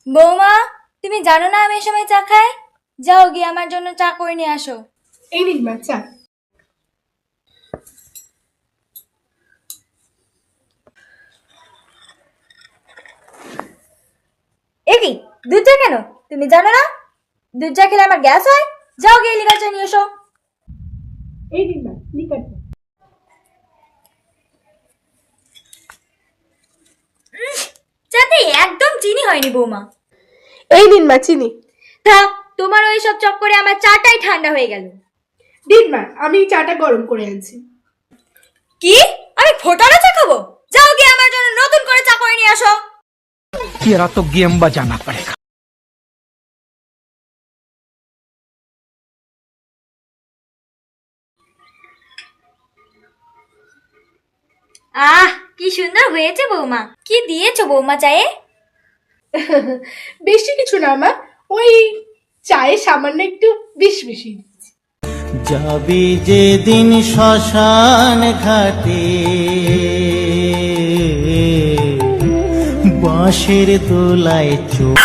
বৌমা, তুমি জানো না আমি এই সময় চা খাই? যাও গিয়ে আমার জন্য চা করে নিয়ে আসো। এই নিন মা চা। এ কি, দুধ চা কেন? তুমি জানো না দুধ চা খেলে আমার গ্যাস হয়? যাও গিয়ে লিকার চা নিয়ে এসো। এই নিন মা লিকার চা। চাতে একদম চিনি হয়নি বৌমা। এই নিন মা চিনি। থাক, তোমার ওই সব চক্করে আমার চাটাই ঠান্ডা হয়ে গেল। দিন মা, আমি চাটা গরম করে আনছি। কি, আমি ফোটানো চা খাবো? যাও গিয়ে আমার জন্য নতুন করে চা করে নিয়ে আসো। तेरा तो गेम बजाना पड़ेगा। আহ, কি সুন্দর হয়েছে বৌমা। কি দিয়েছো বৌমা চায়ে? বেশি কিছু না মা, ওই চায়ে সামান্য একটু বিষ মিশিয়ে দিচ্ছি। যাবি যেদিন শ্মশান ঘাটে বাঁশের দোলায় চোখ